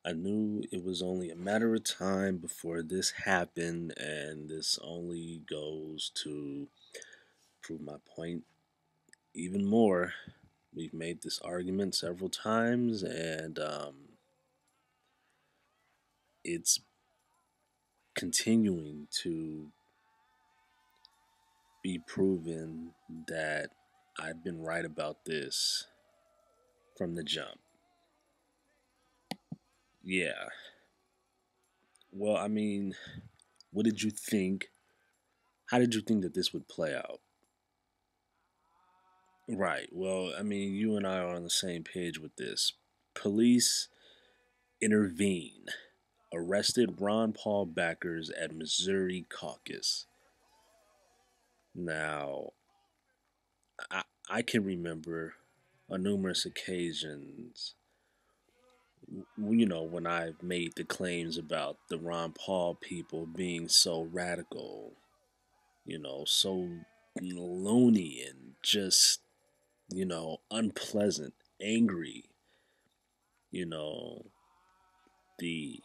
I knew it was only a matter of time before this happened, and this only goes to prove my point even more. We've made this argument several times, and it's continuing to be proven that I've been right about this from the jump. Yeah. Well, I mean, what did you think? How did you think that this would play out? Right. Well, I mean, you and I are on the same page with this. Police intervene, arrested Ron Paul backers at Missouri Caucus. Now, I can remember on numerous occasions, when I've made the claims about the Ron Paul people being so radical, so loony and just, unpleasant, angry, you know, the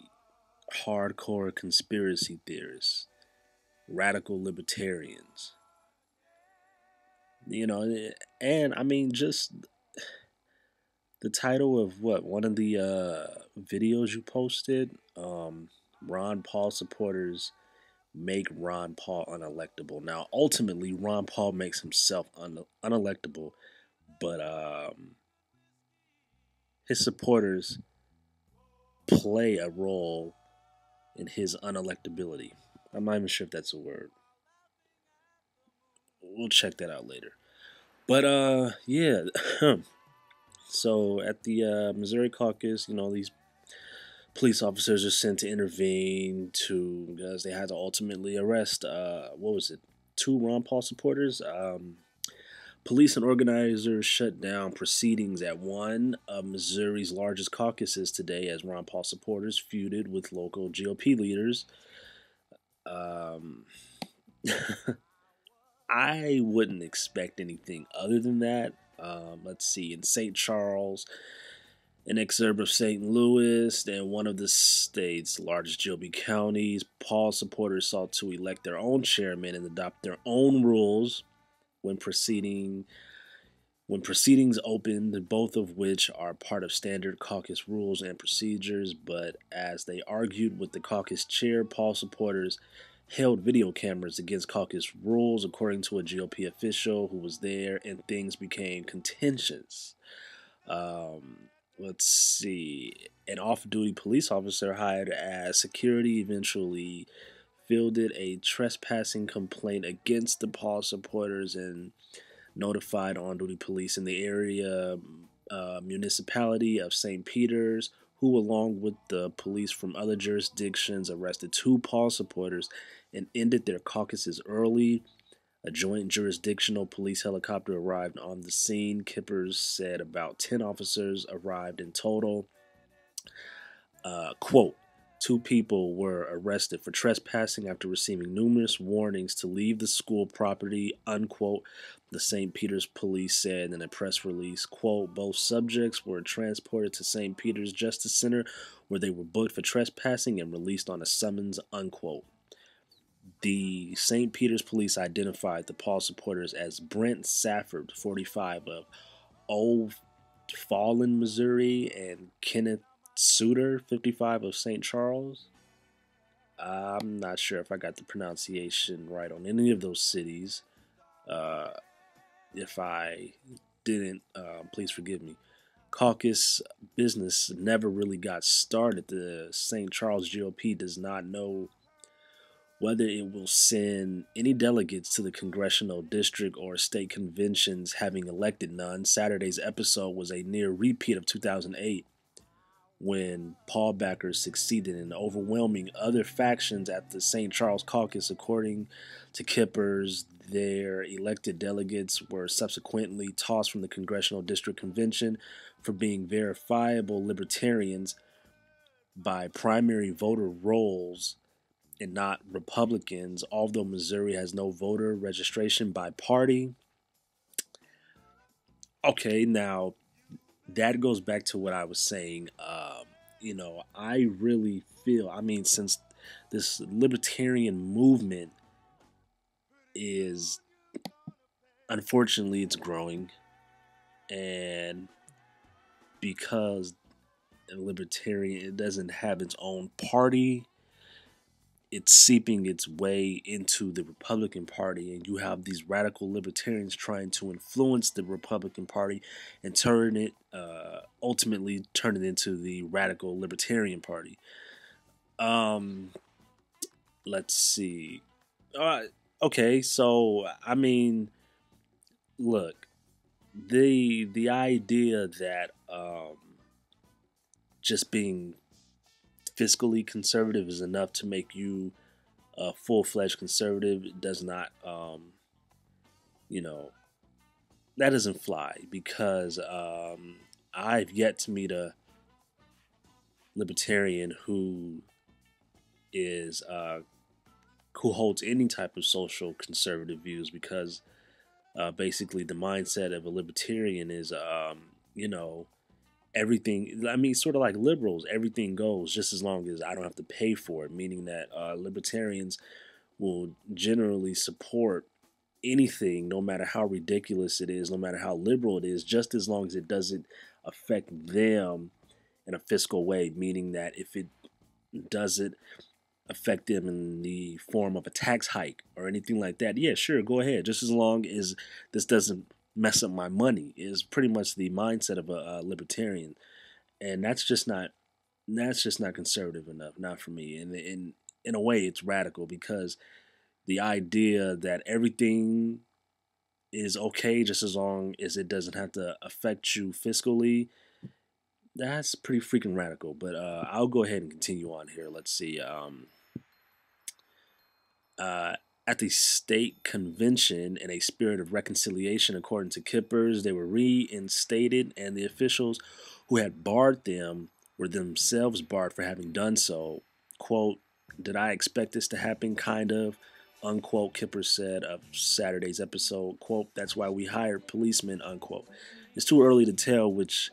hardcore conspiracy theorists, radical libertarians, you know, and I mean, just the title of what one of the videos you posted, Ron Paul supporters make Ron Paul unelectable. Now, ultimately, Ron Paul makes himself unelectable, but his supporters play a role in his unelectability. I'm not even sure if that's a word. We'll check that out later. But yeah. So at the Missouri caucus, these police officers are sent to intervene because they had to ultimately arrest what was it, two Ron Paul supporters. Police and organizers shut down proceedings at one of Missouri's largest caucuses today as Ron Paul supporters feuded with local GOP leaders. Um, I wouldn't expect anything other than that. Let's see, in St. Charles, an exurb of St. Louis, and one of the state's largest GOP counties, Paul supporters sought to elect their own chairman and adopt their own rules when proceeding when proceedings opened, both of which are part of standard caucus rules and procedures. But as they argued with the caucus chair, Paul supporters held video cameras against caucus rules, according to a GOP official who was there, and things became contentious. Um, let's see. An off duty police officer hired as security eventually fielded a trespassing complaint against the Paul supporters and notified on duty police in the area municipality of St. Peter's, who, along with the police from other jurisdictions, arrested two Paul supporters and ended their caucuses early. A joint jurisdictional police helicopter arrived on the scene. Kippers said about 10 officers arrived in total. Quote, two people were arrested for trespassing after receiving numerous warnings to leave the school property, unquote, the St. Peter's police said in a press release. Quote, both subjects were transported to St. Peter's Justice Center where they were booked for trespassing and released on a summons, unquote. The St. Peter's police identified the Paul supporters as Brent Safford, 45, of Old Fallen, Missouri, and Kenneth Suter, 55, of St. Charles. I'm not sure if I got the pronunciation right on any of those cities. Uh, if I didn't, please forgive me. Caucus business never really got started. The St. Charles GOP does not know whether it will send any delegates to the congressional district or state conventions, having elected none. Saturday's episode was a near repeat of 2008, when Paul backers succeeded in overwhelming other factions at the St. Charles caucus. According to Kippers, their elected delegates were subsequently tossed from the congressional district convention for being verifiable libertarians by primary voter rolls and not Republicans. Although Missouri has no voter registration by party. Okay, now that goes back to what I was saying. I really feel, I mean, since this libertarian movement is, unfortunately, it's growing, and because a libertarian, it doesn't have its own party, it's seeping its way into the Republican Party, and you have these radical libertarians trying to influence the Republican Party and ultimately turn it into the radical Libertarian Party. Um, let's see. Uh, okay, so I mean, look, the idea that just being fiscally conservative is enough to make you a full-fledged conservative does not, you know, that doesn't fly, because I've yet to meet a libertarian is who holds any type of social conservative views, because basically the mindset of a libertarian is, everything. I mean, sort of like liberals, everything goes just as long as I don't have to pay for it. Meaning that libertarians will generally support anything, no matter how ridiculous it is, no matter how liberal it is, just as long as it doesn't affect them in a fiscal way. Meaning that if it doesn't affect them in the form of a tax hike or anything like that, yeah, sure, go ahead. Just as long as this doesn't mess up my money, is pretty much the mindset of a libertarian, and that's just not conservative enough, not for me. And in a way, it's radical, because the idea that everything is okay just as long as it doesn't have to affect you fiscally, that's pretty freaking radical. But I'll go ahead and continue on here. Let's see. Uh, at the state convention, in a spirit of reconciliation, according to Kippers, they were reinstated, and the officials who had barred them were themselves barred for having done so. Quote, "Did I expect this to happen? Kind of." Unquote, Kippers said of Saturday's episode. Quote, "That's why we hired policemen." Unquote. It's too early to tell which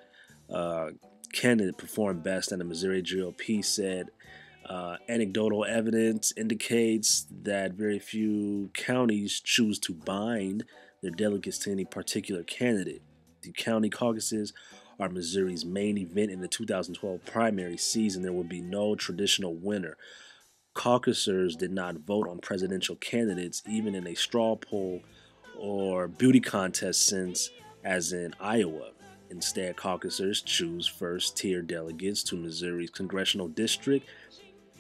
uh, candidate performed best, and the Missouri GOP said anecdotal evidence indicates that very few counties choose to bind their delegates to any particular candidate. The county caucuses are Missouri's main event in the 2012 primary season. There will be no traditional winner. Caucusers did not vote on presidential candidates, even in a straw poll or beauty contest, since, as in Iowa. Instead, caucusers choose first tier delegates to Missouri's congressional district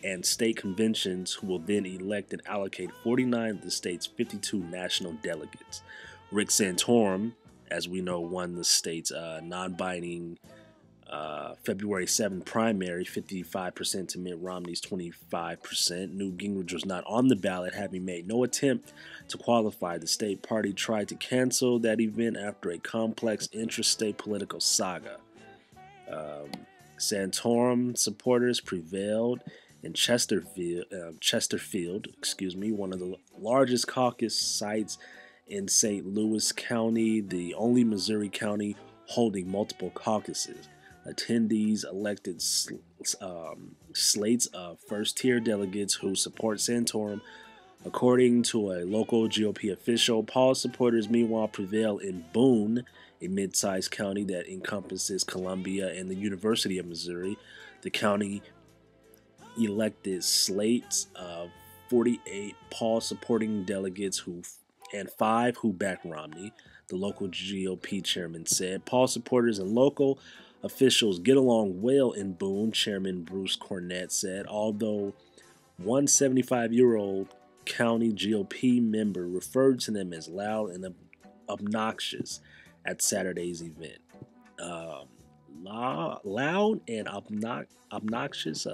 and state conventions, who will then elect and allocate 49 of the state's 52 national delegates. Rick Santorum, as we know, won the state's non-binding February 7th primary, 55% to Mitt Romney's 25%. Newt Gingrich was not on the ballot, having made no attempt to qualify. The state party tried to cancel that event after a complex interstate political saga. Santorum supporters prevailed in Chesterfield, one of the largest caucus sites in St. Louis County, the only Missouri county holding multiple caucuses. Attendees elected slates of first-tier delegates who support Santorum. According to a local GOP official, Paul's supporters meanwhile prevail in Boone, a mid-sized county that encompasses Columbia and the University of Missouri. The county elected slates of 48 Paul supporting delegates and 5 who backed Romney, the local GOP chairman said. Paul supporters and local officials get along well in Boone, Chairman Bruce Cornett said, although one 75-year-old county GOP member referred to them as loud and obnoxious at Saturday's event. Loud and obnoxious.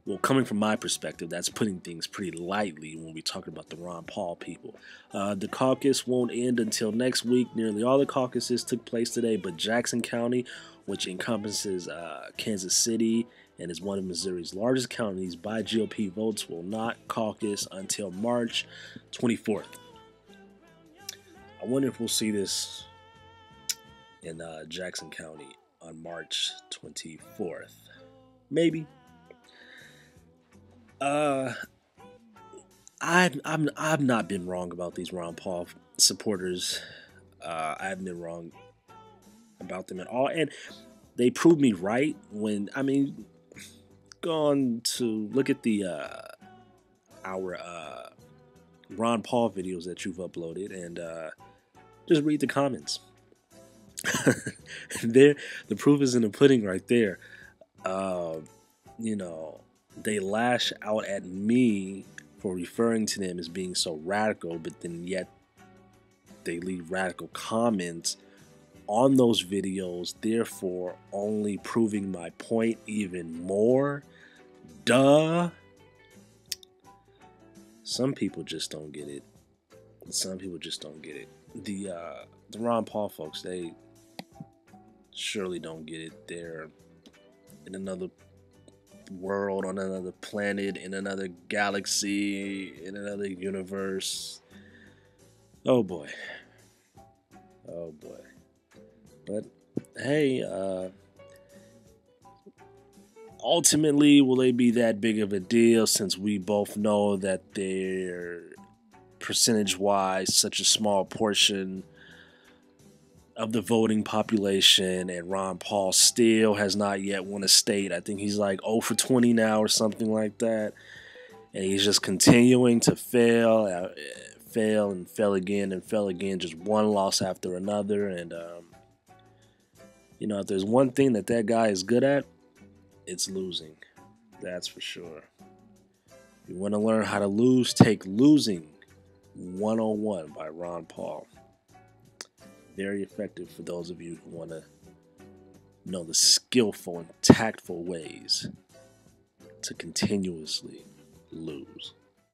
Well, coming from my perspective, that's putting things pretty lightly when we talk about the Ron Paul people. The caucus won't end until next week. Nearly all the caucuses took place today, but Jackson County, which encompasses Kansas City and is one of Missouri's largest counties by GOP votes, will not caucus until March 24th. I wonder if we'll see this in Jackson County. on March 24th. Maybe. Uh, I've not been wrong about these Ron Paul supporters. I haven't been wrong about them at all, and they proved me right when gone to look at the our Ron Paul videos that you've uploaded and just read the comments. There, the proof is in the pudding right there. Uh, you know, they lash out at me for referring to them as being so radical, but then yet they leave radical comments on those videos, therefore only proving my point even more. Duh. Some people just don't get it. Some people just don't get it. The Ron Paul folks, they surely don't get it. They're in another world, on another planet, in another galaxy, in another universe. Oh boy. Oh boy. But hey, ultimately, will they be that big of a deal since we both know that they're percentage wise such a small portion of the voting population, and Ron Paul still has not yet won a state. I think he's like 0 for 20 now or something like that. And he's just continuing to fail and fail again and fail again, just one loss after another. And, if there's one thing that guy is good at, it's losing. That's for sure. If you want to learn how to lose, take Losing 101 by Ron Paul. Very effective for those of you who want to know the skillful and tactful ways to continuously lose.